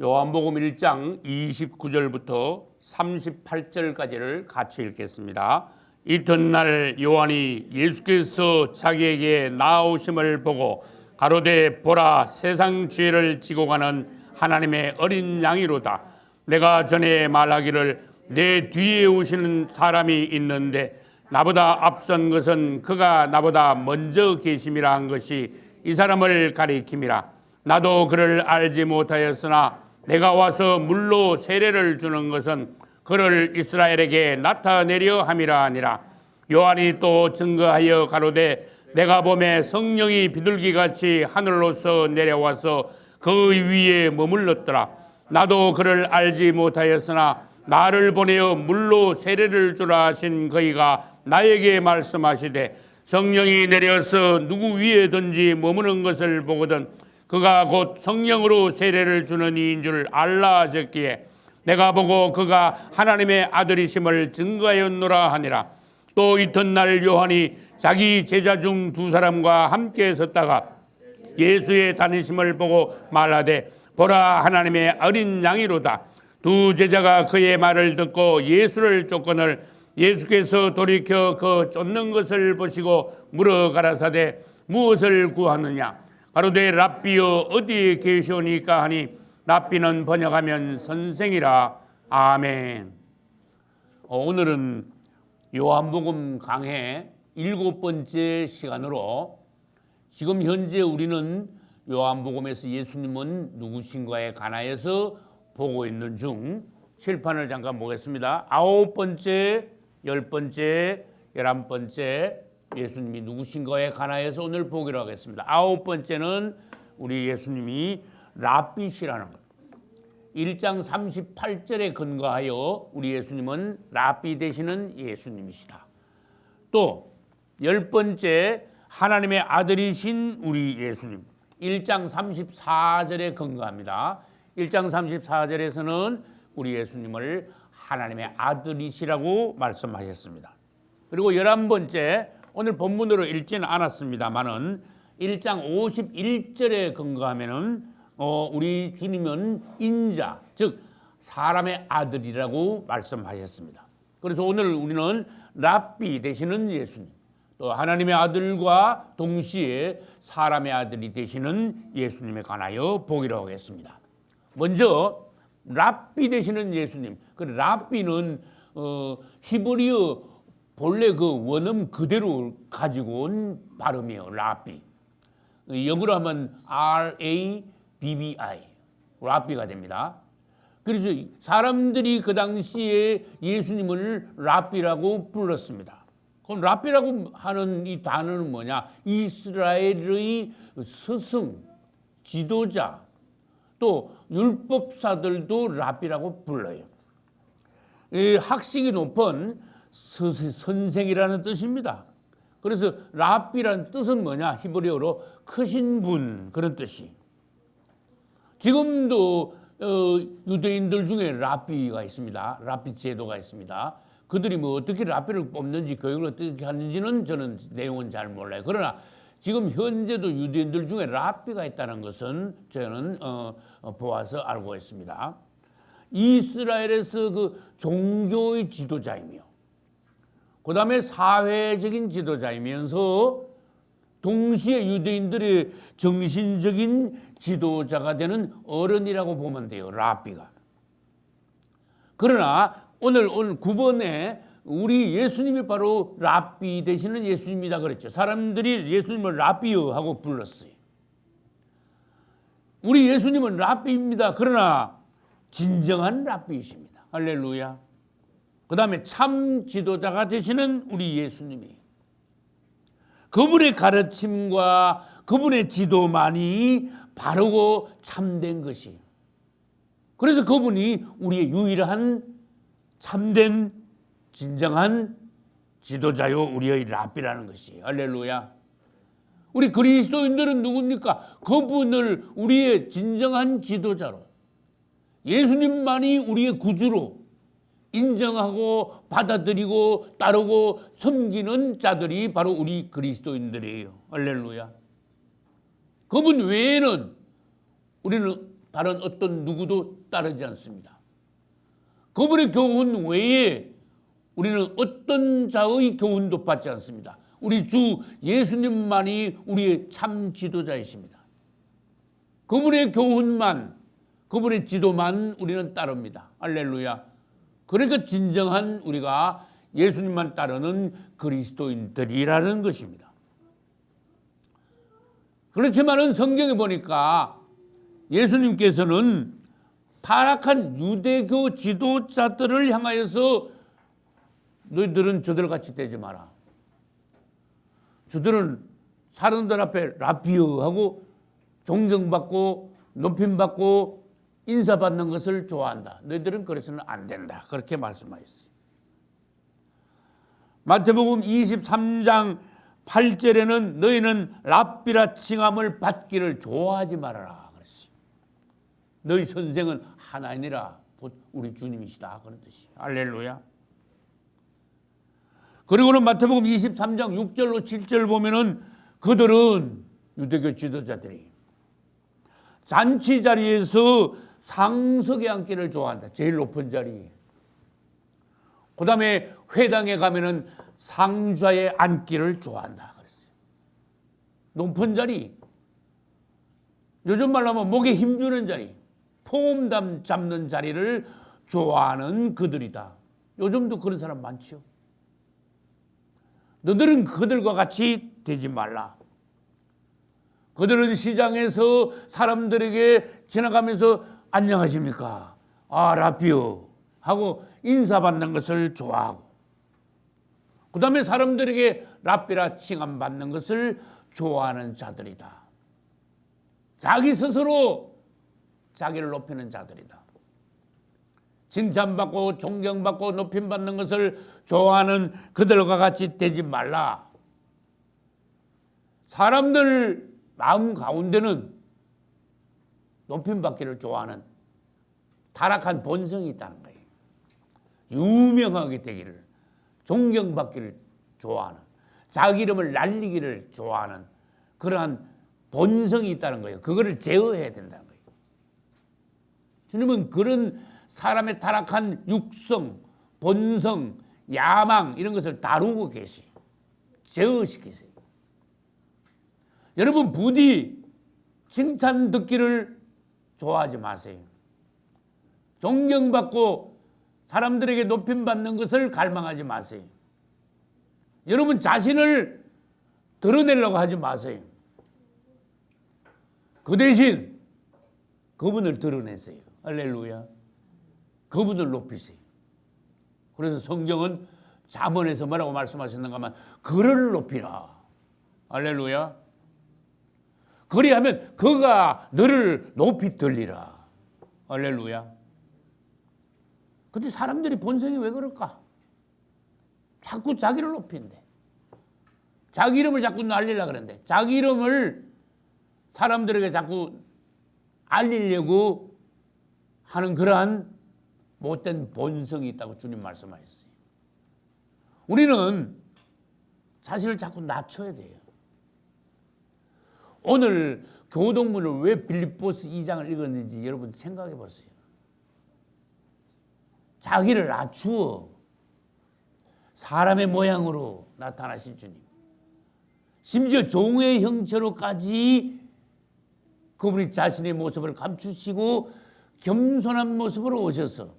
요한복음 1장 29절부터 38절까지를 같이 읽겠습니다. 이튿날 요한이 예수께서 자기에게 나아오심을 보고 가로되 보라, 세상 죄를 지고 가는 하나님의 어린 양이로다. 내가 전에 말하기를 내 뒤에 오시는 사람이 있는데 나보다 앞선 것은 그가 나보다 먼저 계심이라 한 것이 이 사람을 가리킴이라. 나도 그를 알지 못하였으나 내가 와서 물로 세례를 주는 것은 그를 이스라엘에게 나타내려 함이라 하니라. 요한이 또 증거하여 가로되 내가 보매 성령이 비둘기같이 하늘로서 내려와서 그 위에 머물렀더라. 나도 그를 알지 못하였으나 나를 보내어 물로 세례를 주라 하신 그이가 나에게 말씀하시되 성령이 내려서 누구 위에든지 머무는 것을 보거든 그가 곧 성령으로 세례를 주는 이인 줄 알라 하셨기에 내가 보고 그가 하나님의 아들이심을 증거하였노라 하니라. 또 이튿날 요한이 자기 제자 중 두 사람과 함께 섰다가 예수의 다니심을 보고 말하되 보라, 하나님의 어린 양이로다. 두 제자가 그의 말을 듣고 예수를 쫓거늘 예수께서 돌이켜 그 쫓는 것을 보시고 물어 가라사대 무엇을 구하느냐. 가로되 랍비여 어디에 계시오니까 하니 랍비는 번역하면 선생이라. 아멘. 오늘은 요한복음 강해 7번째 시간으로 지금 현재 우리는 요한복음에서 예수님은 누구신가에 관하여서 보고 있는 중 칠판을 잠깐 보겠습니다. 9번째, 10번째, 11번째 예수님이 누구신가에 관하여서 오늘 보기로 하겠습니다. 9번째는 우리 예수님이 랍비시라는 것. 1장 38절에 근거하여 우리 예수님은 랍비 되시는 예수님이시다. 또 10번째 하나님의 아들이신 우리 예수님. 1장 34절에 근거합니다. 1장 34절에서는 우리 예수님을 하나님의 아들이시라고 말씀하셨습니다. 그리고 11번째 오늘 본문으로 읽지는 않았습니다만은 1장 51절에 근거하면은 우리 주님은 인자, 즉 사람의 아들이라고 말씀하셨습니다. 그래서 오늘 우리는 랍비 되시는 예수님, 또 하나님의 아들과 동시에 사람의 아들이 되시는 예수님에 관하여 보기로 하겠습니다. 먼저 랍비 되시는 예수님. 그 랍비는 히브리어 본래 그 원음 그대로 가지고 온 발음이에요. 랍비. 영어로 하면 R-A-B-B-I. 랍비가 됩니다. 그래서 사람들이 그 당시에 예수님을 랍비라고 불렀습니다. 그럼 랍비라고 하는 이 단어는 뭐냐? 이스라엘의 스승, 지도자, 또 율법사들도 랍비라고 불러요. 학식이 높은 선생이라는 뜻입니다. 그래서 랍비라는 뜻은 뭐냐? 히브리어로 크신 분, 그런 뜻이. 지금도 유대인들 중에 랍비가 있습니다. 랍비 제도가 있습니다. 그들이 뭐 어떻게 랍비를 뽑는지, 교육을 어떻게 하는지는 저는 내용은 잘 몰라요. 그러나 지금 현재도 유대인들 중에 랍비가 있다는 것은 저는 보아서 알고 있습니다. 이스라엘에서 그 종교의 지도자이며 그 다음에 사회적인 지도자이면서 동시에 유대인들의 정신적인 지도자가 되는 어른이라고 보면 돼요. 랍비가. 그러나 오늘 9번에 우리 예수님이 바로 랍비 되시는 예수님이다 그랬죠. 사람들이 예수님을 랍비여 하고 불렀어요. 우리 예수님은 랍비입니다. 그러나 진정한 랍비이십니다. 할렐루야. 그 다음에 참 지도자가 되시는 우리 예수님이 그분의 가르침과 그분의 지도만이 바르고 참된 것이. 그래서 그분이 우리의 유일한 참된 진정한 지도자요 우리의 랍비라는 것이. 할렐루야. 우리 그리스도인들은 누굽니까? 그분을 우리의 진정한 지도자로, 예수님만이 우리의 구주로 인정하고 받아들이고 따르고 섬기는 자들이 바로 우리 그리스도인들이에요. 할렐루야. 그분 외에는 우리는 다른 어떤 누구도 따르지 않습니다. 그분의 교훈 외에 우리는 어떤 자의 교훈도 받지 않습니다. 우리 주 예수님만이 우리의 참 지도자이십니다. 그분의 교훈만, 그분의 지도만 우리는 따릅니다. 할렐루야. 그러니까 진정한 우리가 예수님만 따르는 그리스도인들이라는 것입니다. 그렇지만은 성경에 보니까 예수님께서는 타락한 유대교 지도자들을 향하여서 너희들은 저들같이 되지 마라. 저들은 사람들 앞에 라비어 하고 존경받고 높임받고 인사받는 것을 좋아한다. 너희들은 그래서는 안 된다. 그렇게 말씀하셨어요. 마태복음 23장 8절에는 너희는 랍비라 칭함을 받기를 좋아하지 말아라 그랬어요. 너희 선생은 하나님이라 곧 우리 주님이시다 그런 뜻이에요. 할렐루야. 그리고는 마태복음 23장 6절로 7절 보면은 그들은 유대교 지도자들이 잔치 자리에서 상석에 앉기를 좋아한다. 제일 높은 자리. 그 다음에 회당에 가면은 상좌에 앉기를 좋아한다 그랬어요. 높은 자리. 요즘 말로 하면 목에 힘주는 자리, 포옹담 잡는 자리를 좋아하는 그들이다. 요즘도 그런 사람 많죠. 너들은 그들과 같이 되지 말라. 그들은 시장에서 사람들에게 지나가면서 안녕하십니까? 아, 라비오 하고 인사받는 것을 좋아하고 그 다음에 사람들에게 랍비라 칭함받는 것을 좋아하는 자들이다. 자기 스스로 자기를 높이는 자들이다. 칭찬받고 존경받고 높임받는 것을 좋아하는 그들과 같이 되지 말라. 사람들 마음 가운데는 높임받기를 좋아하는 타락한 본성이 있다는 거예요. 유명하게 되기를, 존경받기를 좋아하는, 자기 이름을 날리기를 좋아하는 그러한 본성이 있다는 거예요. 그거를 제어해야 된다는 거예요. 주님은 그런 사람의 타락한 육성, 본성, 야망 이런 것을 다루고 계시, 제어시키세요. 여러분 부디 칭찬 듣기를 좋아하지 마세요. 존경받고 사람들에게 높임받는 것을 갈망하지 마세요. 여러분 자신을 드러내려고 하지 마세요. 그 대신 그분을 드러내세요. 할렐루야. 그분을 높이세요. 그래서 성경은 잠언에서 뭐라고 말씀하셨는가 하면 그를 높이라. 할렐루야. 그리하면 그가 너를 높이 들리라. 할렐루야. 근데 사람들이 본성이 왜 그럴까? 자꾸 자기를 높인대. 자기 이름을 자꾸 날리려고 그러는데 자기 이름을 사람들에게 자꾸 알리려고 하는 그러한 못된 본성이 있다고 주님 말씀하셨어요. 우리는 자신을 자꾸 낮춰야 돼요. 오늘 교동문을 왜 빌립보스 2장을 읽었는지 여러분 생각해 보세요. 자기를 낮추어 사람의 모양으로 나타나신 주님. 심지어 종의 형체로까지 그분이 자신의 모습을 감추시고 겸손한 모습으로 오셔서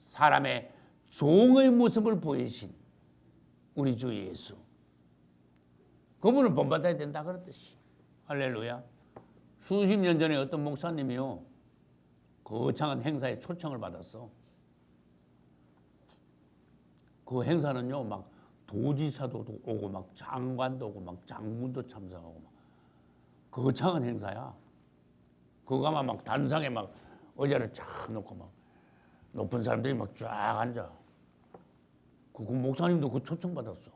사람의 종의 모습을 보이신 우리 주 예수. 그분을 본받아야 된다 그랬듯이. 할렐루야. 수십 년 전에 어떤 목사님이요. 거창한 행사에 초청을 받았어. 그 행사는요, 막 도지사도 오고, 막 장관도 오고, 막 장군도 참석하고, 막 거창한 행사야. 그거 가면 막 단상에 막 의자를 쫙 놓고 막 높은 사람들이 막 쫙 앉아. 그 목사님도 그 초청 받았어.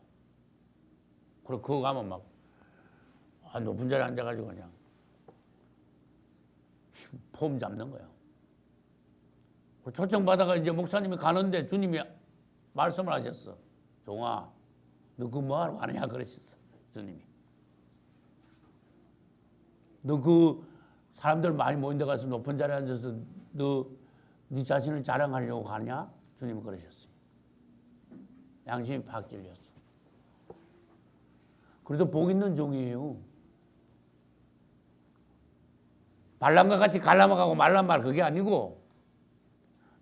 그래 그거 가면 막 높은 자리에 앉아가지고 그냥 폼 잡는 거야. 그 초청 받아가 이제 목사님이 가는데 주님이 말씀을 하셨어. 종아, 너 그 뭐하러 가느냐 그러셨어. 주님이. 너 그 사람들 많이 모인 데 가서 높은 자리에 앉아서 네 자신을 자랑하려고 가냐? 주님은 그러셨어요. 양심이 팍 찔렸어. 그래도 복 있는 종이에요. 발람과 같이 갈라먹하고 말란 말 그게 아니고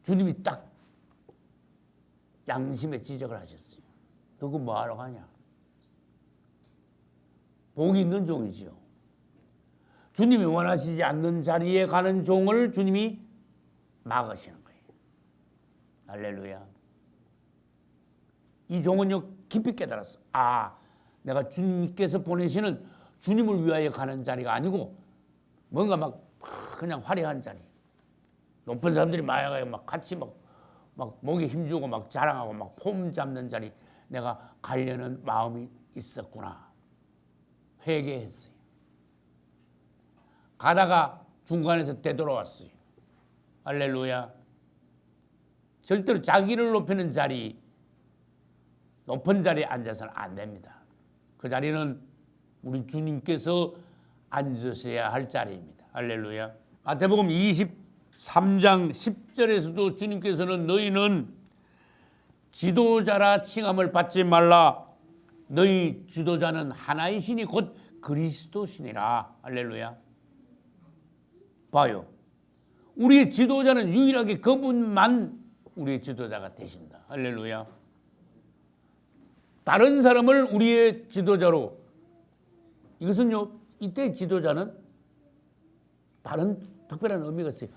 주님이 딱 양심에 지적을 하셨어요. 너 그거 뭐하러 가냐? 복이 있는 종이지요. 주님이 원하시지 않는 자리에 가는 종을 주님이 막으시는 거예요. 할렐루야. 이 종은요 깊이 깨달았어. 아, 내가 주님께서 보내시는 주님을 위하여 가는 자리가 아니고 뭔가 막 그냥 화려한 자리. 높은 사람들이 막 같이 막 목에 힘주고 막 자랑하고 막 폼 잡는 자리 내가 가려는 마음이 있었구나. 회개했어요. 가다가 중간에서 되돌아왔어요. 할렐루야. 절대로 자기를 높이는 자리, 높은 자리에 앉아서는 안 됩니다. 그 자리는 우리 주님께서 앉으셔야 할 자리입니다. 할렐루야. 마태복음 23장 10절에서도 주님께서는 너희는 지도자라 칭함을 받지 말라. 너희 지도자는 하나이시니 곧 그리스도시니라. 할렐루야. 봐요. 우리의 지도자는 유일하게 그분만 우리의 지도자가 되신다. 할렐루야. 다른 사람을 우리의 지도자로, 이것은요 이때 지도자는 다른 특별한 의미가 있어요.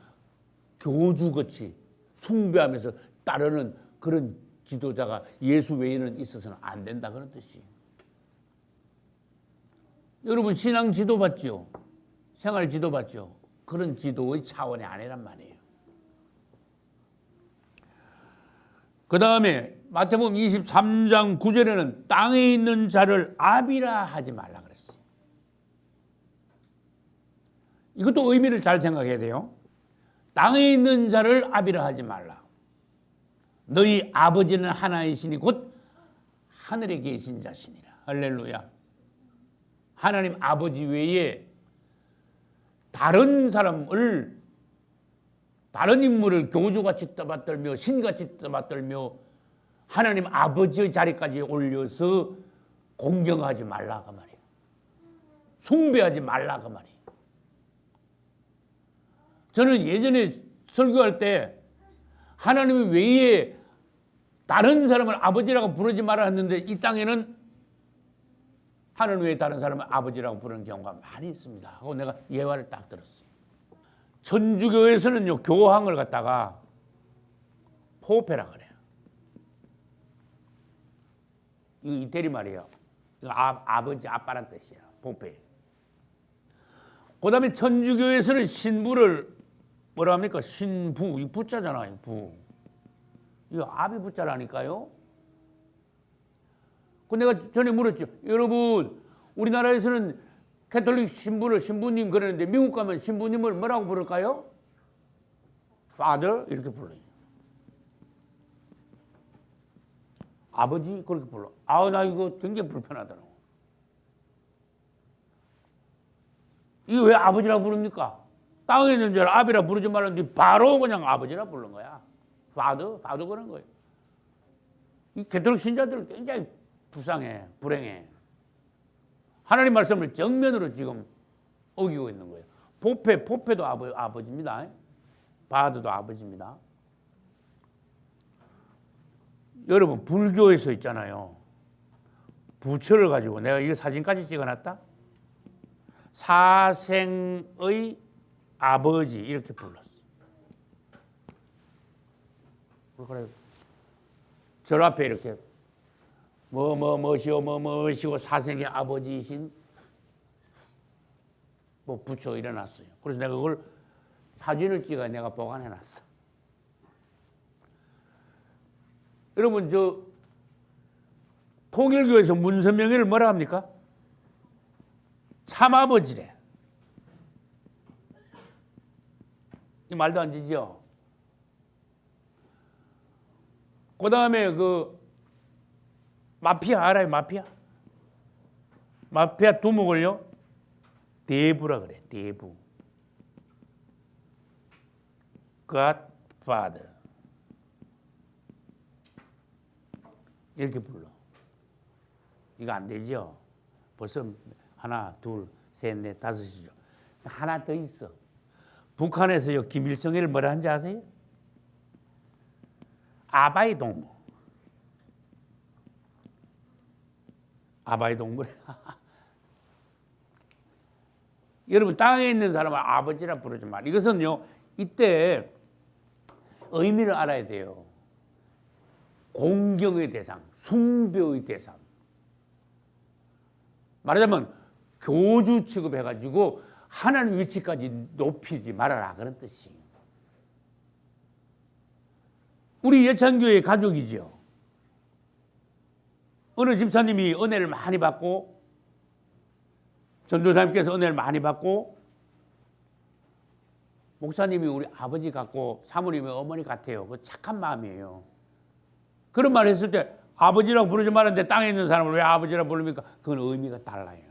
교주같이 숭배하면서 따르는 그런 지도자가 예수 외에는 있어서는 안 된다 그런 뜻이에요. 여러분 신앙 지도 받죠? 생활 지도 받죠? 그런 지도의 차원이 아니란 말이에요. 그 다음에 마태복음 23장 9절에는 땅에 있는 자를 아비라 하지 말라 그랬어요. 이것도 의미를 잘 생각해야 돼요. 땅에 있는 자를 아비라 하지 말라. 너희 아버지는 하나이시니 곧 하늘에 계신 자시니라. 할렐루야. 하나님 아버지 외에 다른 사람을, 다른 인물을 교주같이 떠받들며 신같이 떠받들며 하나님 아버지의 자리까지 올려서 공경하지 말라 그 말이에요. 숭배하지 말라 그 말이에요. 저는 예전에 설교할 때 하나님 외에 다른 사람을 아버지라고 부르지 말아 했는데 이 땅에는 하나님 외에 다른 사람을 아버지라고 부르는 경우가 많이 있습니다. 하고 내가 예화를 딱 들었어요. 천주교에서는요 교황을 갖다가 포페라 그래요. 이거 이태리 말이에요. 이거 아버지 아빠란 뜻이에요. 포페. 그 다음에 천주교에서는 신부를 뭐라 합니까? 신부. 이 부자잖아요. 부. 이거 아비 부자라니까요. 그 내가 전에 물었죠. 여러분 우리나라에서는 캐톨릭 신부를 신부님 그러는데 미국 가면 신부님을 뭐라고 부를까요? Father 이렇게 불러요. 아버지 그렇게 불러. 아우 나 이거 굉장히 불편하더라고. 이거 왜 아버지라고 부릅니까? 땅에 있는 자를 아비라 부르지 말았는데 바로 그냥 아버지라 부른 거야. Father 그런 거예요. 이 캐톨릭 신자들 굉장히 불쌍해, 불행해. 하나님 말씀을 정면으로 지금 어기고 있는 거예요. 포페도 아버지입니다. 바드도 아버지입니다. 여러분 불교에서 있잖아요. 부처를 가지고 내가 이 사진까지 찍어놨다. 사생의 아버지 이렇게 불렀어. 그래 절 앞에 이렇게 뭐시오 사생의 아버지이신 뭐 부처 일어났어요. 그래서 내가 그걸 사진을 찍어 내가 보관해놨어. 여러분 저 통일교에서 문선명이를 뭐라 합니까? 참아버지래. 이 말도 안 되죠. 그 다음에 그 마피아 알아요? 마피아 두목을요 대부라 그래. 대부. God Father. 이렇게 불러. 이거 안 되죠? 벌써 하나, 둘, 셋, 넷, 다섯이죠. 하나 더 있어. 북한에서요, 김일성이를 뭐라 하는지 아세요? 아바이 동무. 아바이 동무. 여러분, 땅에 있는 사람은 아버지라 부르지 말. 이것은요, 이때 의미를 알아야 돼요. 공경의 대상, 숭배의 대상. 말하자면 교주 취급해가지고 하나님 위치까지 높이지 말아라, 그런 뜻이에요. 우리 예찬교회 가족이죠. 어느 집사님이 은혜를 많이 받고, 전도사님께서 은혜를 많이 받고, 목사님이 우리 아버지 같고 사모님이 어머니 같아요. 그 착한 마음이에요. 그런 말 했을 때 아버지라고 부르지 말았는데 땅에 있는 사람을 왜 아버지라고 부릅니까? 그건 의미가 달라요.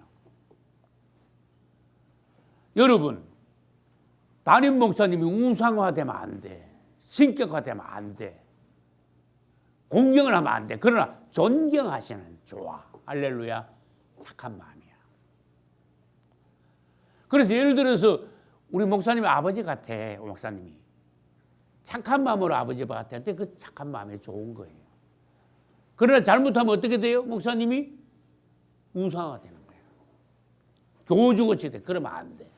여러분, 담임 목사님이 우상화되면 안 돼. 신격화되면 안 돼. 공경을 하면 안 돼. 그러나 존경하시는 좋아. 할렐루야. 착한 마음이야. 그래서 예를 들어서 우리 목사님이 아버지 같아. 목사님이. 착한 마음으로 아버지 같아. 근데 그 착한 마음이 좋은 거예요. 그러나 잘못하면 어떻게 돼요? 목사님이 우상화되는 거예요. 교주같이 돼. 그러면 안 돼.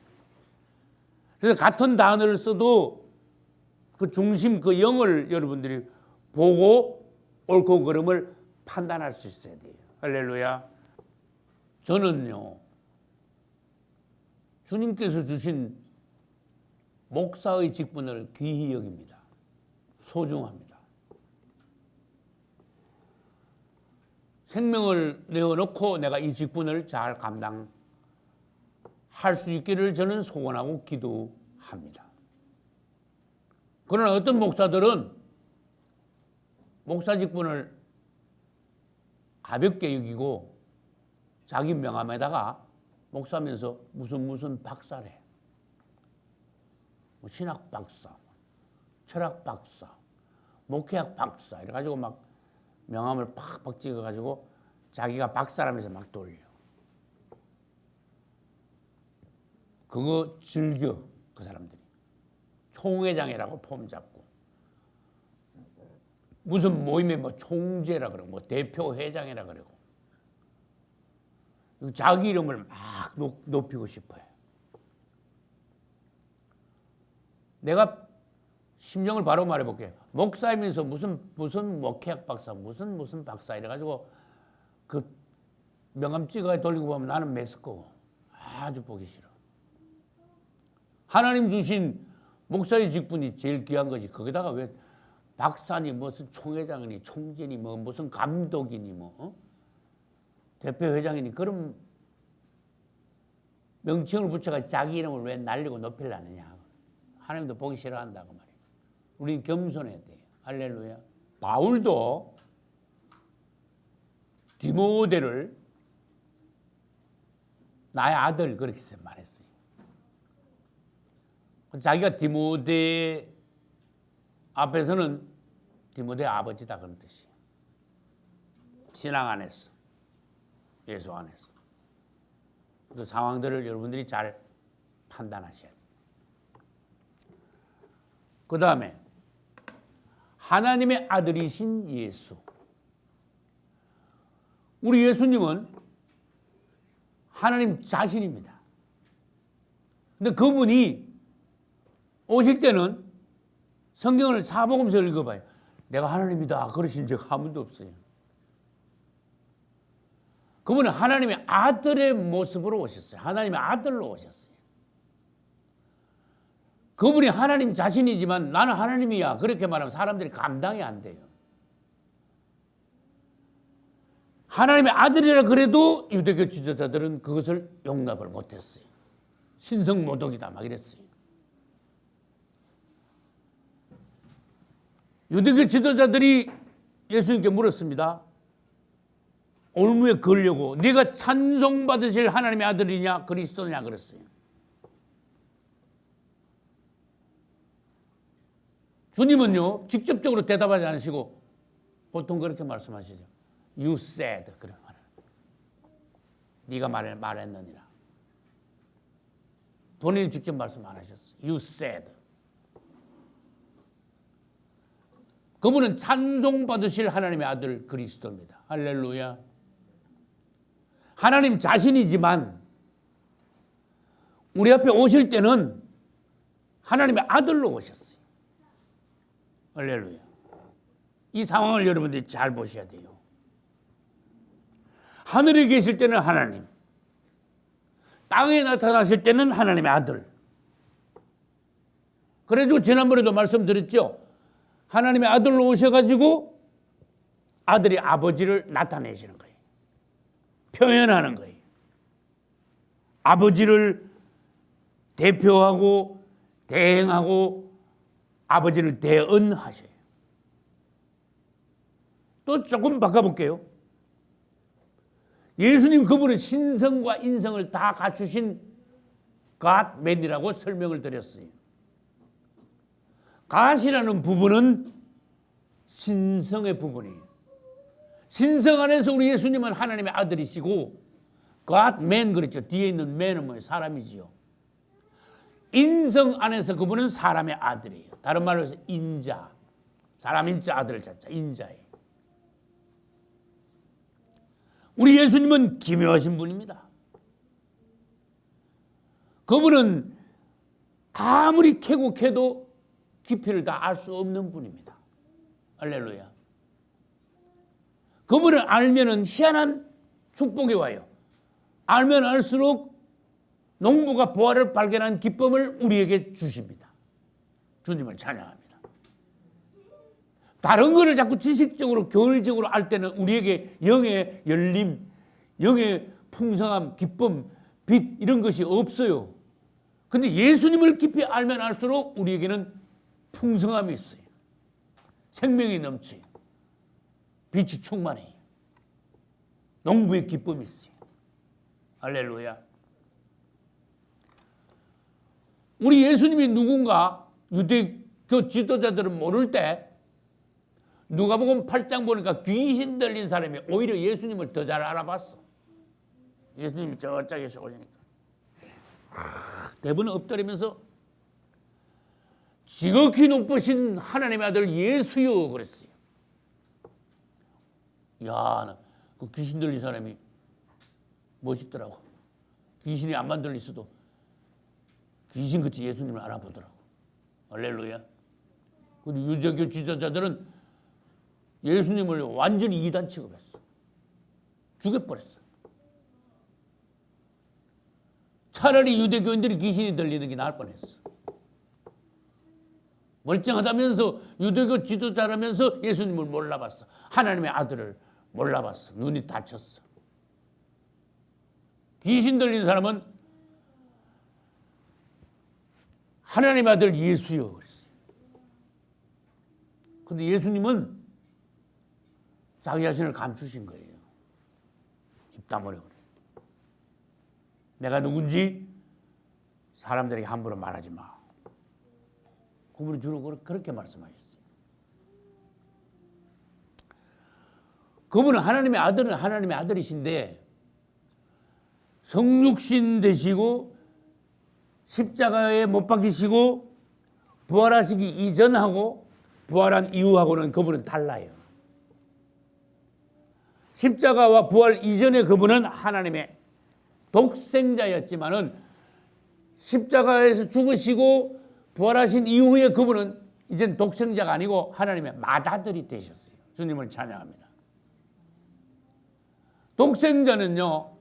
그래서 같은 단어를 써도 그 중심, 그 영을 여러분들이 보고 옳고 그름을 판단할 수 있어야 돼요. 할렐루야. 저는요, 주님께서 주신 목사의 직분을 귀히 여깁니다. 소중합니다. 생명을 내어놓고 내가 이 직분을 잘 감당할 수 있기를 저는 소원하고 기도합니다. 그러나 어떤 목사들은 목사 직분을 가볍게 여기고 자기 명함에다가 목사면서 무슨 박사래. 신학 박사, 철학 박사, 목회학 박사 이래가지고 막 명함을 팍팍 찍어가지고 자기가 박사라면서 막 돌려. 그거 즐겨, 그 사람들이. 총회장이라고 폼 잡고. 무슨 모임에 뭐 총재라 그러고, 뭐 대표 회장이라 그러고. 자기 이름을 막 높이고 싶어요. 내가 심정을 바로 말해볼게요. 목사이면서 무슨 목회학 박사, 무슨 박사 이래가지고 그 명함 찍어 돌리고 보면 나는 메스꺼워. 아주 보기 싫어. 하나님 주신 목사의 직분이 제일 귀한 거지. 거기다가 왜 박사니 무슨 총회장이니 총재니 뭐 무슨 감독이니 뭐 대표 회장이니 그런 명칭을 붙여가 자기 이름을 왜 날리고 높이려느냐. 하나님도 보기 싫어한다고 말이에요. 우리는 겸손해야 돼요. 할렐루야. 바울도 디모데를 나의 아들 그렇게 말했어요. 자기가 디모데 앞에서는 디모데 아버지다 그런 뜻이에요. 신앙 안에서, 예수 안에서. 그 상황들을 여러분들이 잘 판단하셔야 돼요. 그 다음에 하나님의 아들이신 예수. 우리 예수님은 하나님 자신입니다. 근데 그분이 오실 때는 성경을 사복음서 읽어봐요. 내가 하나님이다 그러신 적 한 번도 없어요. 그분은 하나님의 아들의 모습으로 오셨어요. 하나님의 아들로 오셨어요. 그분이 하나님 자신이지만 나는 하나님이야 그렇게 말하면 사람들이 감당이 안 돼요. 하나님의 아들이라 그래도 유대교 지도자들은 그것을 용납을 못했어요. 신성모독이다 막 이랬어요. 유대교 지도자들이 예수님께 물었습니다. 올무에 걸려고 네가 찬송받으실 하나님의 아들이냐 그리스도냐 그랬어요. 주님은요 직접적으로 대답하지 않으시고 보통 그렇게 말씀하시죠. You said. 그런 말. 네가 말했느니라. 본인이 직접 말씀 안 하셨어요. You said. 그분은 찬송받으실 하나님의 아들 그리스도입니다. 할렐루야. 하나님 자신이지만 우리 앞에 오실 때는 하나님의 아들로 오셨어요. 할렐루야. 이 상황을 여러분들이 잘 보셔야 돼요. 하늘에 계실 때는 하나님, 땅에 나타나실 때는 하나님의 아들. 그래가지고 지난번에도 말씀드렸죠. 하나님의 아들로 오셔가지고 아들이 아버지를 나타내시는 거예요. 표현하는 거예요. 아버지를 대표하고 대행하고 아버지를 대언하셔요. 또 조금 바꿔볼게요. 예수님 그분은 신성과 인성을 다 갖추신 Godman이라고 설명을 드렸어요. God이라는 부분은 신성의 부분이에요. 신성 안에서 우리 예수님은 하나님의 아들이시고 God-man 그랬죠. 뒤에 있는 man은 뭐예요? 사람이지요. 인성 안에서 그분은 사람의 아들이에요. 다른 말로 해서 인자. 사람 인자 아들 자자 인자예요. 우리 예수님은 기묘하신 분입니다. 그분은 아무리 캐고 캐도 깊이를 다 알 수 없는 분입니다. 할렐루야. 그분을 알면은 희한한 축복이 와요. 알면 알수록 농부가 보화를 발견한 기쁨을 우리에게 주십니다. 주님을 찬양합니다. 다른 거를 자꾸 지식적으로 교리적으로 알 때는 우리에게 영의 열림, 영의 풍성함, 기쁨, 빛 이런 것이 없어요. 근데 예수님을 깊이 알면 알수록 우리에게는 풍성함이 있어요. 생명이 넘쳐요. 빛이 충만해요. 농부의 기쁨이 있어요. 할렐루야. 우리 예수님이 누군가 유대교 지도자들은 모를 때 누가복음 8장 보니까 귀신 들린 사람이 오히려 예수님을 더 잘 알아봤어. 예수님이 저쪽에서 오시니까 대부분 엎드리면서 지극히 높으신 하나님의 아들 예수여 그랬어요. 야, 그 귀신 들린 사람이 멋있더라고. 귀신이 안만 들리서도 귀신같이 예수님을 알아보더라고. 할렐루야. 그리고 유대교 지도자들은 예수님을 완전히 이단 취급했어. 죽여버렸어. 차라리 유대교인들이 귀신이 들리는 게 나을 뻔했어. 멀쩡하다면서 유대교 지도자라면서 예수님을 몰라봤어. 하나님의 아들을 몰라봤어. 눈이 다쳤어. 귀신 들린 사람은 하나님의 아들 예수여 그랬어요. 근데 예수님은 자기 자신을 감추신 거예요. 입 다물어 그래. 내가 누군지 사람들에게 함부로 말하지 마. 그분이 주로 그렇게 말씀하셨어요. 그분은 하나님의 아들은 하나님의 아들이신데 성육신 되시고 십자가에 못 박히시고 부활하시기 이전하고 부활한 이후하고는 그분은 달라요. 십자가와 부활 이전에 그분은 하나님의 독생자였지만은 십자가에서 죽으시고 부활하신 이후에 그분은 이젠 독생자가 아니고 하나님의 맏아들이 되셨어요. 주님을 찬양합니다. 독생자는요,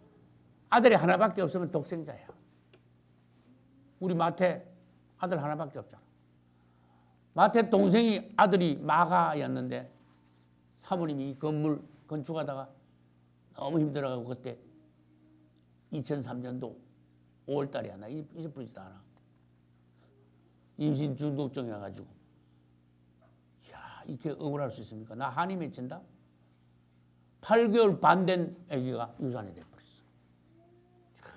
아들이 하나밖에 없으면 독생자야. 우리 마태 아들 하나밖에 없잖아. 마태 동생이 아들이 마가였는데 사모님이 건물 건축하다가 너무 힘들어가고 그때 2003년도 5월달이야. 나 잊어버리지도 않아. 임신 중독증이 와가지고 야 이렇게 억울할 수 있습니까? 나 한이 맺힌다? 8개월 반 된 아기가 유산이 돼버렸어.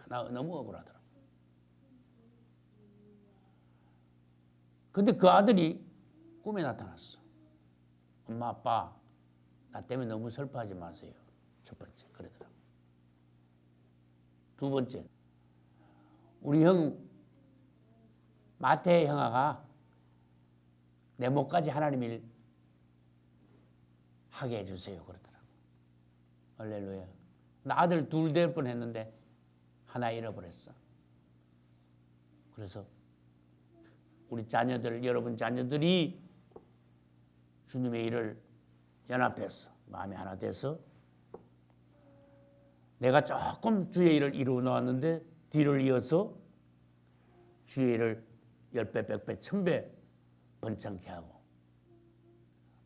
나 너무 억울하더라. 근데 그 아들이 꿈에 나타났어. 엄마 아빠 나 때문에 너무 슬퍼하지 마세요. 첫 번째 그러더라고. 두 번째 우리 형 마태 형아가 내 목까지 하나님 일 하게 해주세요. 그러더라고. 할렐루야. 나 아들 둘 될 뻔했는데 하나 잃어버렸어. 그래서 우리 자녀들, 여러분 자녀들이 주님의 일을 연합해서 마음이 하나 돼서 내가 조금 주의 일을 이루어 놓았는데 뒤를 이어서 주의 일을 10배, 100배, 1000배 번창케 하고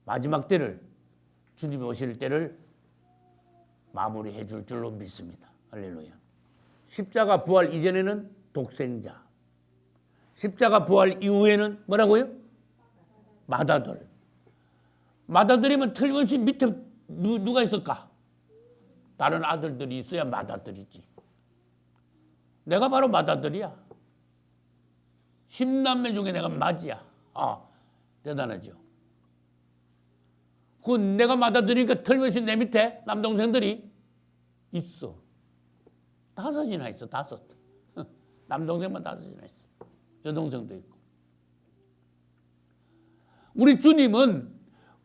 마지막 때를 주님이 오실 때를 마무리해 줄 줄로 믿습니다. 할렐루야. 십자가 부활 이전에는 독생자, 십자가 부활 이후에는 뭐라고요? 맏아들. 맏아들이면 틀림없이 밑에 누가 있을까? 다른 아들들이 있어야 맏아들이지. 내가 바로 맏아들이야. 10남매 중에 내가 맏이야. 대단하죠. 그 내가 맏아들이니까 틀림없이 내 밑에 남동생들이 있어. 5이나 있어. 5. 남동생만 5이나 있어. 여동생도 있고. 우리 주님은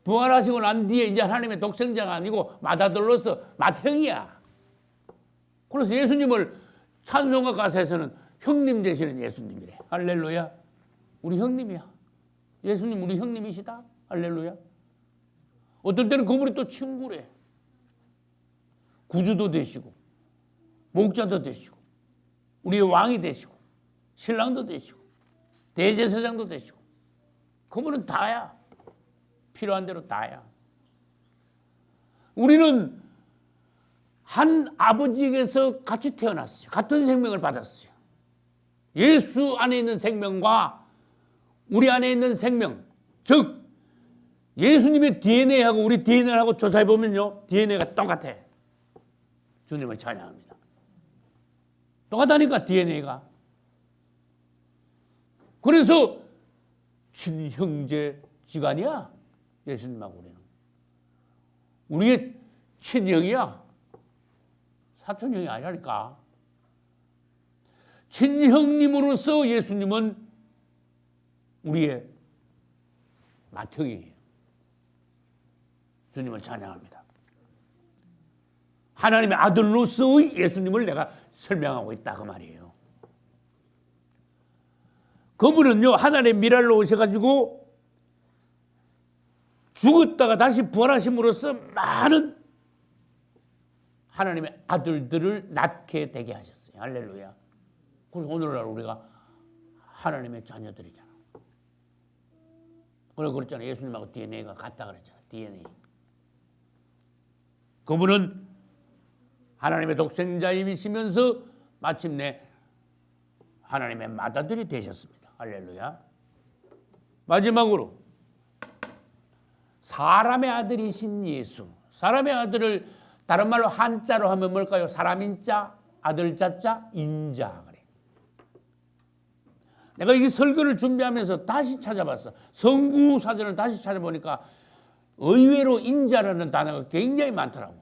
부활하시고 난 뒤에 이제 하나님의 독생자가 아니고 맏아들로서 맏형이야. 그래서 예수님을 찬송가 가사에서는 형님 되시는 예수님이래. 할렐루야. 우리 형님이야. 예수님 우리 형님이시다. 할렐루야. 어떨 때는 그분이 또 친구래. 구주도 되시고 목자도 되시고 우리의 왕이 되시고 신랑도 되시고 대제사장도 되시고 그분은 다야. 필요한 대로 다야. 우리는 한 아버지에게서 같이 태어났어요. 같은 생명을 받았어요. 예수 안에 있는 생명과 우리 안에 있는 생명, 즉 예수님의 DNA하고 우리 DNA하고 조사해보면요. DNA가 똑같아. 주님을 찬양합니다. 똑같다니까 DNA가. 그래서 친형제 지간이야. 예수님하고 우리는. 우리의 친형이야. 사촌형이 아니라니까. 친형님으로서 예수님은 우리의 맏형이에요. 주님을 찬양합니다. 하나님의 아들로서의 예수님을 내가 설명하고 있다 그 말이에요. 그분은요 하나님의 미랄로 오셔가지고 죽었다가 다시 부활하심으로써 많은 하나님의 아들들을 낳게 되게 하셨어요. 할렐루야. 그래서 오늘날 우리가 하나님의 자녀들이잖아. 그래 그랬잖아. 예수님하고 DNA가 같다 그랬잖아. DNA. 그분은 하나님의 독생자이시면서 마침내 하나님의 맏아들이 되셨습니다. 할렐루야. 마지막으로 사람의 아들이신 예수. 사람의 아들을 다른 말로 한자로 하면 뭘까요? 사람인자, 아들자자, 인자 그래. 내가 이 설교를 준비하면서 다시 찾아봤어. 성구 사전을 다시 찾아보니까 의외로 인자라는 단어가 굉장히 많더라고.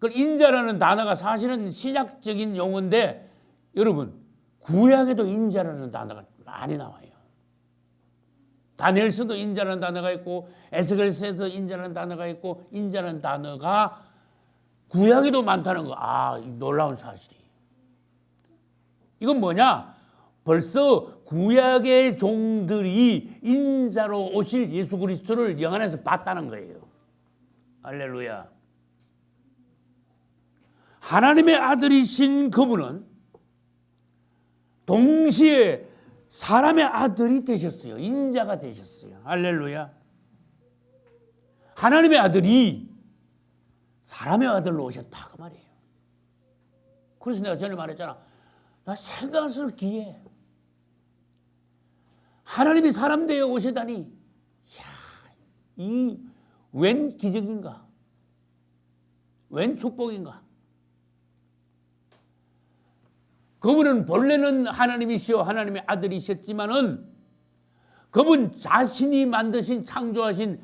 그 인자라는 단어가 사실은 신약적인 용어인데 여러분 구약에도 인자라는 단어가 많이 나와요. 다니엘서도 인자라는 단어가 있고 에스겔서도 인자라는 단어가 있고 인자라는 단어가 구약에도 많다는 거. 놀라운 사실이. 이건 뭐냐? 벌써 구약의 종들이 인자로 오실 예수 그리스도를 영안에서 봤다는 거예요. 할렐루야. 하나님의 아들이신 그분은 동시에 사람의 아들이 되셨어요. 인자가 되셨어요. 할렐루야. 하나님의 아들이 사람의 아들로 오셨다 그 말이에요. 그래서 내가 전에 말했잖아. 나 생각할수록 기해. 하나님이 사람 되어 오시다니. 이 웬 기적인가? 웬 축복인가? 그분은 본래는 하나님이시오 하나님의 아들이셨지만은 그분 자신이 만드신 창조하신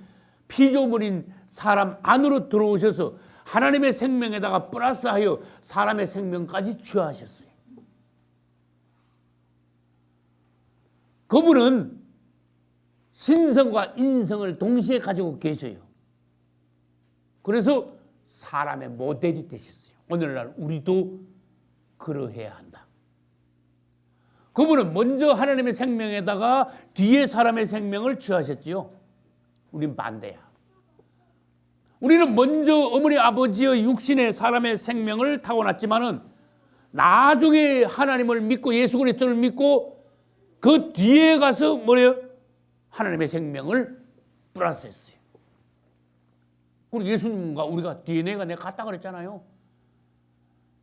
피조물인 사람 안으로 들어오셔서 하나님의 생명에다가 플러스하여 사람의 생명까지 취하셨어요. 그분은 신성과 인성을 동시에 가지고 계셔요. 그래서 사람의 모델이 되셨어요. 오늘날 우리도 그러해야 한다. 그분은 먼저 하나님의 생명에다가 뒤에 사람의 생명을 취하셨지요. 우린 반대야. 우리는 먼저 어머니 아버지의 육신의 사람의 생명을 타고났지만은 나중에 하나님을 믿고 예수 그리스도를 믿고 그 뒤에 가서 뭐래요? 하나님의 생명을 플러스했어요. 그리고 예수님과 우리가 DNA가 내가 같다 그랬잖아요.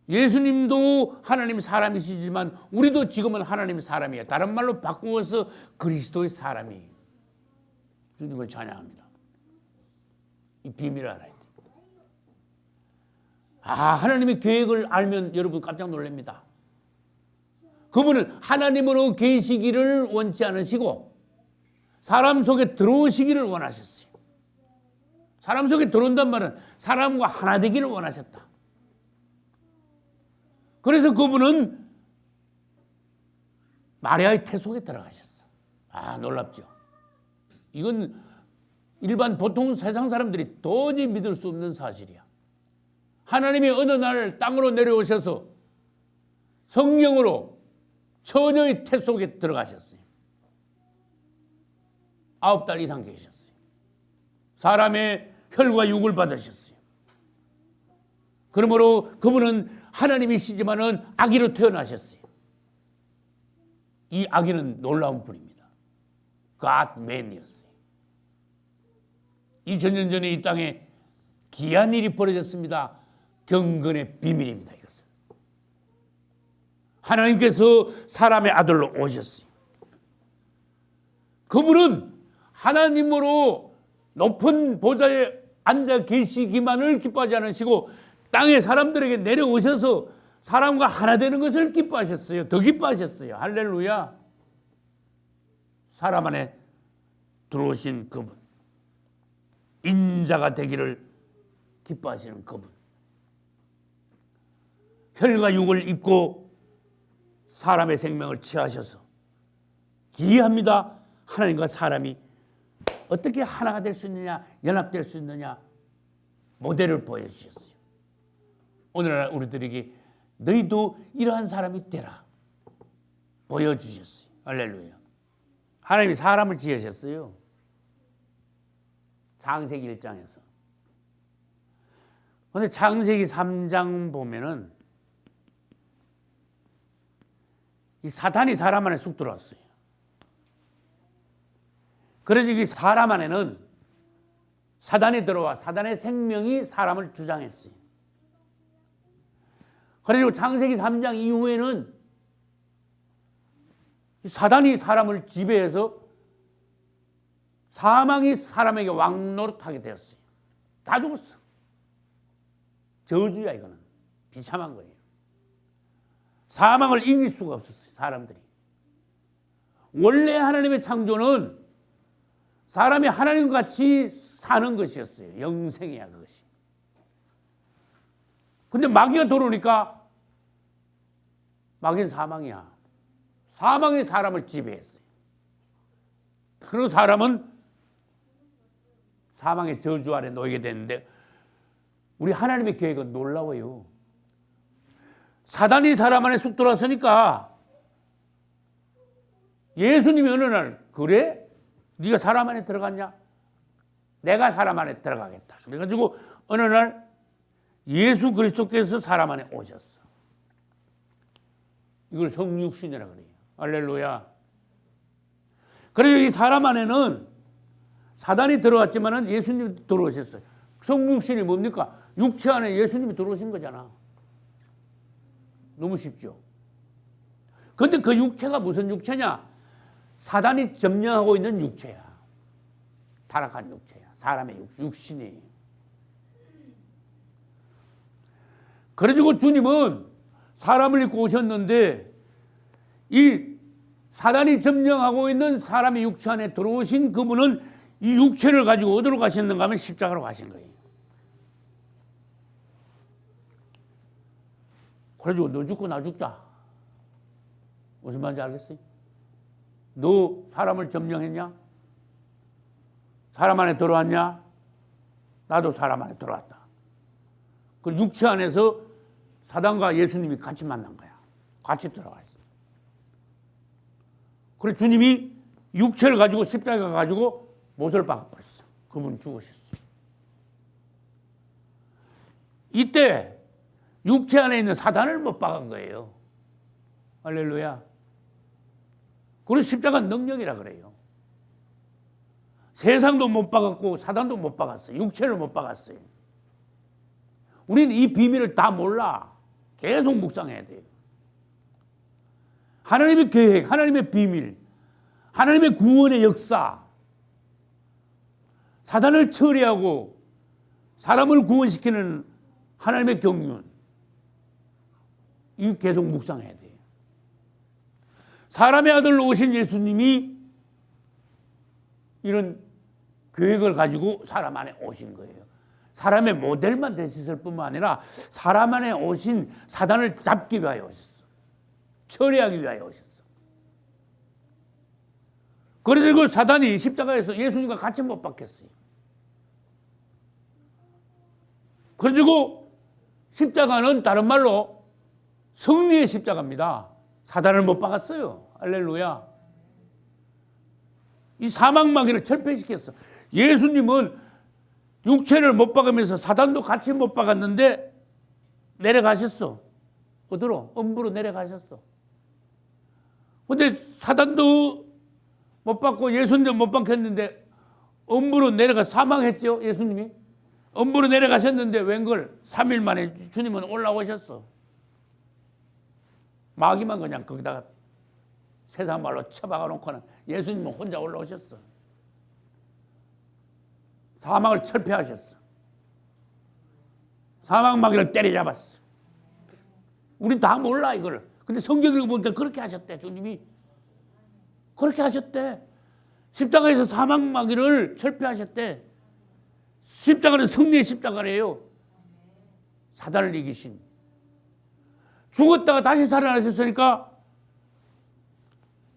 예수님도 하나님 사람이시지만 우리도 지금은 하나님 사람이에요. 다른 말로 바꾸어서 그리스도의 사람이에요. 주님을 찬양합니다. 이 비밀을 알아야 돼요. 하나님의 계획을 알면 여러분 깜짝 놀랍니다. 그분은 하나님으로 계시기를 원치 않으시고 사람 속에 들어오시기를 원하셨어요. 사람 속에 들어온단 말은 사람과 하나 되기를 원하셨다. 그래서 그분은 마리아의 태 속에 들어가셨어. 놀랍죠. 이건 일반 보통 세상 사람들이 도저히 믿을 수 없는 사실이야. 하나님이 어느 날 땅으로 내려오셔서 성령으로 처녀의 태 속에 들어가셨어요. 9달 이상 계셨어요. 사람의 혈과 육을 받으셨어요. 그러므로 그분은 하나님이시지만은 아기로 태어나셨어요. 이 아기는 놀라운 분입니다. God-man이었어요. 2000년 전에 이 땅에 귀한 일이 벌어졌습니다. 경건의 비밀입니다. 이것은 하나님께서 사람의 아들로 오셨어요. 그분은 하나님으로 높은 보좌에 앉아 계시기만을 기뻐하지 않으시고 땅에 사람들에게 내려오셔서 사람과 하나 되는 것을 기뻐하셨어요. 더 기뻐하셨어요. 할렐루야. 사람 안에 들어오신 그분, 인자가 되기를 기뻐하시는 그분, 혈과 육을 입고 사람의 생명을 취하셔서 기이합니다. 하나님과 사람이 어떻게 하나가 될 수 있느냐, 연합될 수 있느냐 모델을 보여주셨어요. 오늘날 우리들에게 너희도 이러한 사람이 되라 보여주셨어요. 할렐루야. 하나님이 사람을 지으셨어요. 창세기 1장에서. 그런데 창세기 3장 보면은 이 사탄이 사람 안에 쑥 들어왔어요. 그래서 이 사람 안에는 사단이 들어와 사단의 생명이 사람을 주장했어요. 그래서 창세기 3장 이후에는 사단이 사람을 지배해서 사망이 사람에게 왕노릇하게 되었어요. 다 죽었어. 저주야 이거는. 비참한 거예요. 사망을 이길 수가 없었어요. 사람들이. 원래 하나님의 창조는 사람이 하나님과 같이 사는 것이었어요. 영생이야 그것이. 근데 마귀가 들어오니까 마귀는 사망이야. 사망이 사람을 지배했어요. 그런 사람은 사망의 저주 아래 놓이게 되는데 우리 하나님의 계획은 놀라워요. 사단이 사람 안에 쑥 들어왔으니까 예수님이 어느 날 그래? 네가 사람 안에 들어갔냐? 내가 사람 안에 들어가겠다. 그래가지고 어느 날 예수 그리스도께서 사람 안에 오셨어. 이걸 성육신이라고 그래요. 할렐루야. 그래서 이 사람 안에는 사단이 들어왔지만은 예수님이 들어오셨어요. 성육신이 뭡니까? 육체 안에 예수님이 들어오신 거잖아. 너무 쉽죠? 그런데 그 육체가 무슨 육체냐? 사단이 점령하고 있는 육체야. 타락한 육체야. 사람의 육신이. 그래가지고 주님은 사람을 입고 오셨는데 이 사단이 점령하고 있는 사람의 육체 안에 들어오신 그분은 이 육체를 가지고 어디로 가셨는가 하면 십자가로 가신 거예요. 그래가지고 너 죽고 나 죽자. 무슨 말인지 알겠어요? 너 사람을 점령했냐? 사람 안에 들어왔냐? 나도 사람 안에 들어왔다. 그 육체 안에서 사단과 예수님이 같이 만난 거야. 같이 들어가 있어. 그래서 주님이 육체를 가지고 십자가 가지고 못을 박아버렸어. 그분 죽으셨어. 이때 육체 안에 있는 사단을 못 박은 거예요. 할렐루야. 그래서 십자가는 능력이라 그래요. 세상도 못 박았고 사단도 못 박았어요. 육체를 못 박았어요. 우리는 이 비밀을 다 몰라. 계속 묵상해야 돼요. 하나님의 계획, 하나님의 비밀, 하나님의 구원의 역사, 사단을 처리하고 사람을 구원시키는 하나님의 경륜, 이 계속 묵상해야 돼요. 사람의 아들로 오신 예수님이 이런 계획을 가지고 사람 안에 오신 거예요. 사람의 모델만 되셨을 뿐만 아니라 사람 안에 오신 사단을 잡기 위하여 오셨어. 처리하기 위하여 오셨어. 그래서 그 사단이 십자가에서 예수님과 같이 못 박혔어요. 그래가지고 십자가는 다른 말로 승리의 십자가입니다. 사단을 못 박았어요. 할렐루야. 이 사망마귀를 철폐시켰어. 예수님은 육체를 못 박으면서 사단도 같이 못 박았는데 내려가셨어. 어디로? 음부로 내려가셨어. 근데 사단도 못 박고 예수님도 못 박혔는데 음부로 내려가 사망했죠. 예수님이. 음부로 내려가셨는데 웬걸 3일 만에 주님은 올라오셨어. 마귀만 그냥 거기다가 세상 말로 쳐박아 놓고는 예수님은 혼자 올라오셨어. 사망을 철폐하셨어. 사망 마귀를 때려잡았어. 우리 다 몰라 이걸. 근데 성경을 보니까 그렇게 하셨대. 주님이 그렇게 하셨대. 십자가에서 사망 마귀를 철폐하셨대. 십자가는 승리의 십자가래요. 사단을 이기신. 죽었다가 다시 살아나셨으니까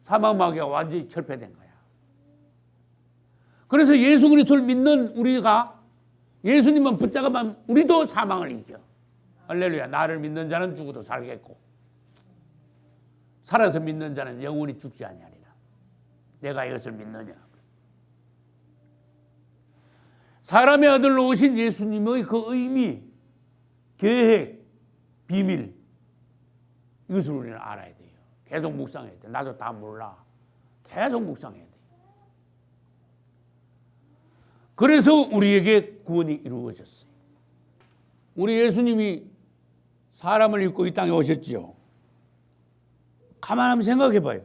사망 마귀가 완전히 철폐된 거야. 그래서 예수 그리스도를 믿는 우리가 예수님만 붙잡아만 우리도 사망을 이겨. 할렐루야. 나를 믿는 자는 죽어도 살겠고 살아서 믿는 자는 영원히 죽지 아니하리라. 내가 이것을 믿느냐. 사람의 아들로 오신 예수님의 그 의미, 계획, 비밀 이것을 우리는 알아야 돼요. 계속 묵상해야 돼. 나도 다 몰라. 계속 묵상해야 돼. 그래서 우리에게 구원이 이루어졌어요. 우리 예수님이 사람을 입고 이 땅에 오셨죠. 가만 한번 생각해 봐요.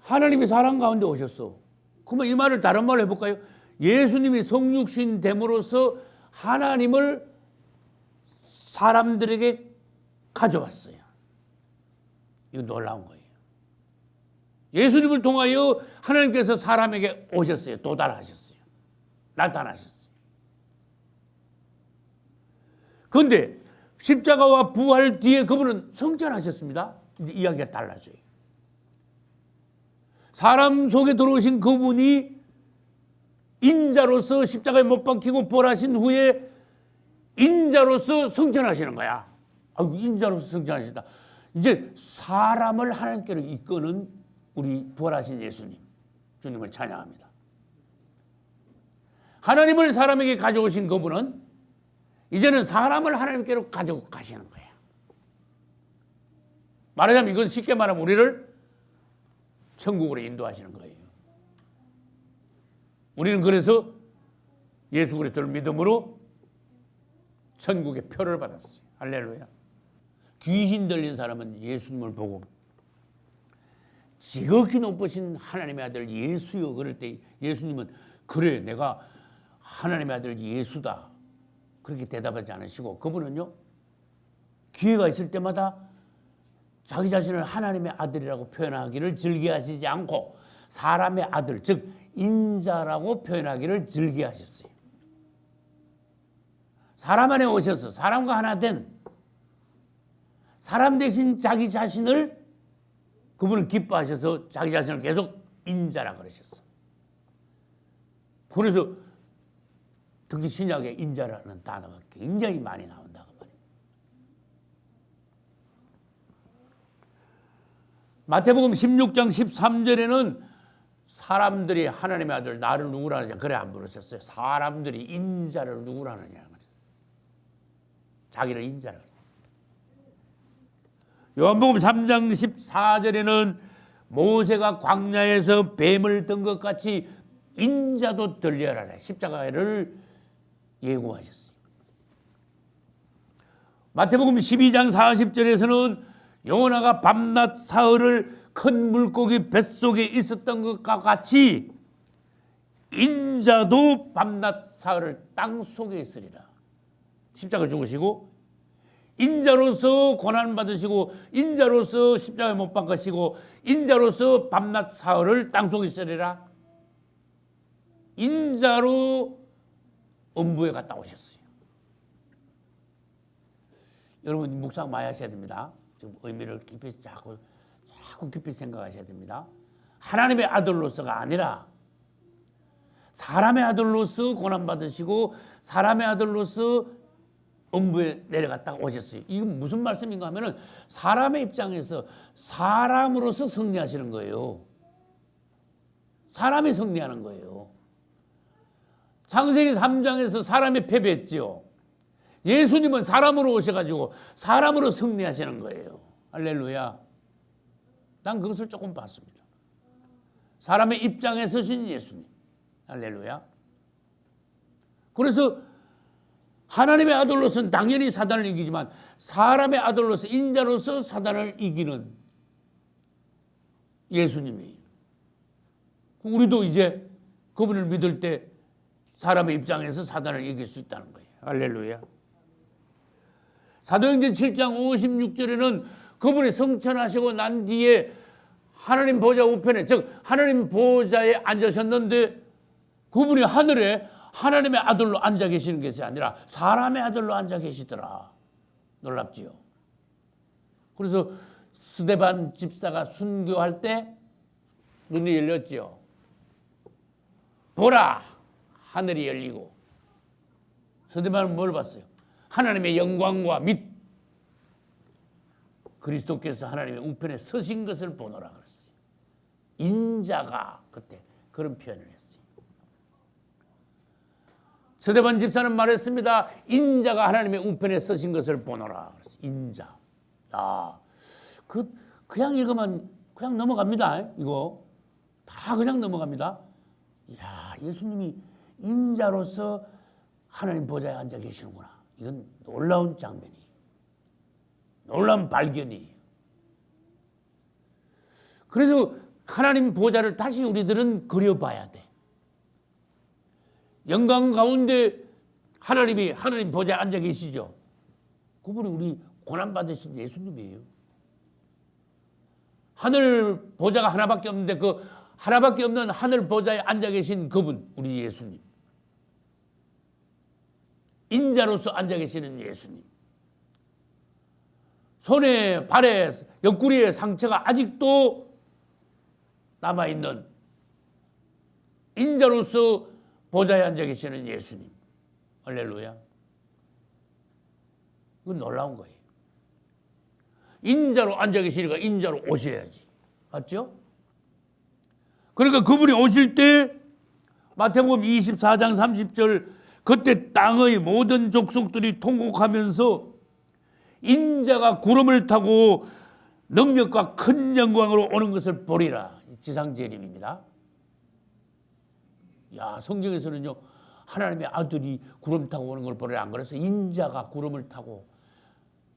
하나님이 사람 가운데 오셨어. 그러면 이 말을 다른 말로 해볼까요? 예수님이 성육신 됨으로써 하나님을 사람들에게 가져왔어요. 이거 놀라운 거예요. 예수님을 통하여 하나님께서 사람에게 오셨어요. 도달하셨어요. 나타나셨어요. 그런데 십자가와 부활 뒤에 그분은 성천하셨습니다. 근데 이야기가 달라져요. 사람 속에 들어오신 그분이 인자로서 십자가에 못 박히고 부활하신 후에 인자로서 성천하시는 거야. 인자로서 성천하시다. 이제 사람을 하나님께로 이끄는 우리 부활하신 예수님, 주님을 찬양합니다. 하나님을 사람에게 가져오신 그분은 이제는 사람을 하나님께로 가지고 가시는 거예요. 말하자면 이건 쉽게 말하면 우리를 천국으로 인도하시는 거예요. 우리는 그래서 예수 그리스도를 믿음으로 천국의 표를 받았어요. 할렐루야. 귀신 들린 사람은 예수님을 보고 지극히 높으신 하나님의 아들 예수여 그럴 때 예수님은 그래 내가 하나님의 아들 예수다 그렇게 대답하지 않으시고 그분은요 기회가 있을 때마다 자기 자신을 하나님의 아들이라고 표현하기를 즐겨하시지 않고 사람의 아들, 즉 인자라고 표현하기를 즐겨하셨어요. 사람 안에 오셔서 사람과 하나 된 사람 대신 자기 자신을 그분은 기뻐하셔서 자기 자신을 계속 인자라 그러셨어. 그래서 특히 신약에 인자라는 단어가 굉장히 많이 나온다고 말이에요. 마태복음 16장 13절에는 사람들이 하나님의 아들 나를 누구라 하느냐 그래 안 부르셨어요. 사람들이 인자를 누구라 하느냐 말이에요. 자기를 인자라 그랬어요. 요한복음 3장 14절에는 모세가 광야에서 뱀을 든 것 같이 인자도 들려라 십자가를 예고하셨어요. 마태복음 12장 40절에서는 요나가 밤낮 사흘을 큰 물고기 뱃속에 있었던 것과 같이 인자도 밤낮 사흘을 땅 속에 있으리라. 십자가 죽으시고 인자로서 고난받으시고 인자로서 십자가에 못 박으시고 인자로서 밤낮 사흘을 땅 속에 있으리라. 인자로 음부에 갔다 오셨어요. 여러분 묵상 많이 하셔야 됩니다. 지금 의미를 깊이 자꾸 깊이 생각하셔야 됩니다. 하나님의 아들로서가 아니라 사람의 아들로서 고난받으시고 사람의 아들로서 음부에 내려갔다 오셨어요. 이건 무슨 말씀인가 하면은 사람의 입장에서 사람으로서 승리하시는 거예요. 사람이 승리하는 거예요. 창세기 3장에서 사람이 패배했지요. 예수님은 사람으로 오셔가지고 사람으로 승리하시는 거예요. 할렐루야. 난 그것을 조금 봤습니다. 사람의 입장에 서신 예수님. 할렐루야. 그래서 하나님의 아들로서는 당연히 사단을 이기지만 사람의 아들로서 인자로서 사단을 이기는 예수님이에요. 우리도 이제 그분을 믿을 때 사람의 입장에서 사단을 이길 수 있다는 거예요. 할렐루야. 사도행전 7장 56절에는 그분이 성천하시고 난 뒤에 하나님 보좌 우편에 즉 하나님 보좌에 앉으셨는데 그분이 하늘에 하나님의 아들로 앉아 계시는 것이 아니라 사람의 아들로 앉아 계시더라. 놀랍지요. 그래서 스데반 집사가 순교할 때 눈이 열렸지요. 보라 하늘이 열리고 스데반은 뭘 봤어요? 하나님의 영광과 및 그리스도께서 하나님의 우편에 서신 것을 보노라 그랬어요. 인자가 그때 그런 표현을 했어요. 스데반 집사는 말했습니다. 인자가 하나님의 우편에 서신 것을 보노라 그랬어요. 인자. 야, 그냥 읽으면 그냥 넘어갑니다. 이거 다 그냥 넘어갑니다. 야, 예수님이 인자로서 하나님 보좌에 앉아 계시는구나. 이건 놀라운 장면이에요. 놀라운 발견이에요. 그래서 하나님 보좌를 다시 우리들은 그려봐야 돼. 영광 가운데 하나님 보좌에 앉아 계시죠. 그분이 우리 고난받으신 예수님이에요. 하늘 보좌가 하나밖에 없는데 그 하나밖에 없는 하늘 보좌에 앉아 계신 그분, 우리 예수님. 인자로서 앉아 계시는 예수님. 손에 발에 옆구리에 상처가 아직도 남아있는 인자로서 보좌에 앉아 계시는 예수님. 할렐루야. 이건 놀라운 거예요. 인자로 앉아 계시니까 인자로 오셔야지. 맞죠? 그러니까 그분이 오실 때 마태복음 24장 30절 그때 땅의 모든 족속들이 통곡하면서 인자가 구름을 타고 능력과 큰 영광으로 오는 것을 보리라. 지상재림입니다. 야, 성경에서는요 하나님의 아들이 구름 타고 오는 걸 보리라 안 그래서 인자가 구름을 타고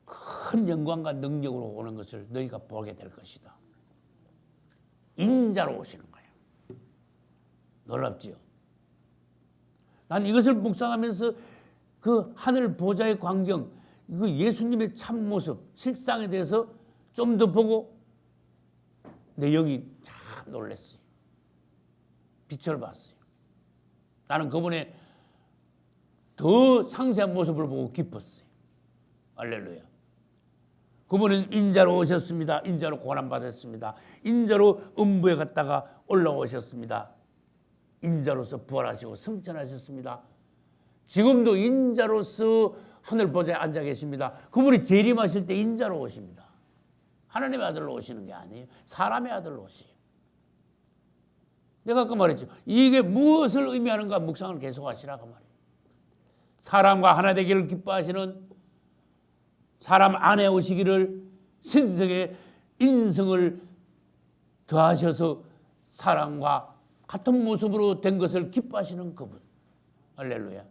큰 영광과 능력으로 오는 것을 너희가 보게 될 것이다. 인자로 오시는 거예요. 놀랍지요? 난 이것을 묵상하면서 그 하늘 보좌의 광경, 그 예수님의 참모습, 실상에 대해서 좀 더 보고 내 영이 참 놀랐어요. 빛을 봤어요. 나는 그분의 더 상세한 모습을 보고 기뻤어요. 할렐루야. 그분은 인자로 오셨습니다. 인자로 고난받았습니다. 인자로 음부에 갔다가 올라오셨습니다. 인자로서 부활하시고 승천하셨습니다. 지금도 인자로서 하늘 보좌에 앉아 계십니다. 그분이 재림하실 때 인자로 오십니다. 하나님의 아들로 오시는 게 아니에요. 사람의 아들로 오세요. 내가 아까 말했죠. 이게 무엇을 의미하는가 묵상을 계속 하시라고 말이에요. 사람과 하나 되기를 기뻐하시는 사람 안에 오시기를 신성의 인성을 더하셔서 사람과 같은 모습으로 된 것을 기뻐하시는 그분. 할렐루야.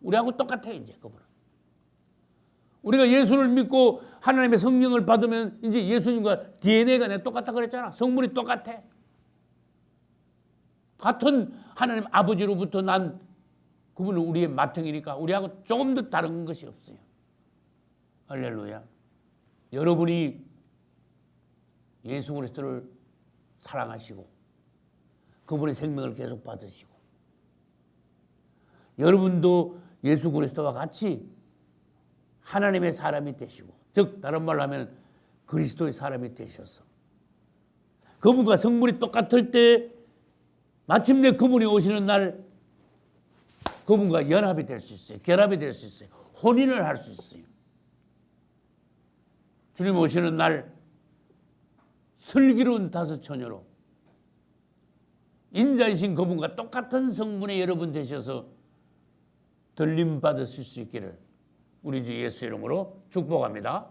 우리하고 똑같아요, 이제 그분은. 우리가 예수를 믿고 하나님의 성령을 받으면 이제 예수님과 DNA가 내가 똑같다 그랬잖아. 성분이 똑같아. 같은 하나님 아버지로부터 난 그분은 우리의 맏형이니까 우리하고 조금 더 다른 것이 없어요. 할렐루야. 여러분이 예수 그리스도를 사랑하시고 그분의 생명을 계속 받으시고 여러분도 예수 그리스도와 같이 하나님의 사람이 되시고 즉 다른 말로 하면 그리스도의 사람이 되셔서 그분과 성분이 똑같을 때 마침내 그분이 오시는 날 그분과 연합이 될 수 있어요. 결합이 될 수 있어요. 혼인을 할 수 있어요. 주님 오시는 날 슬기로운 다섯 처녀로 인자이신 그분과 똑같은 성분의 여러분 되셔서 들림 받으실 수 있기를 우리 주 예수 이름으로 축복합니다.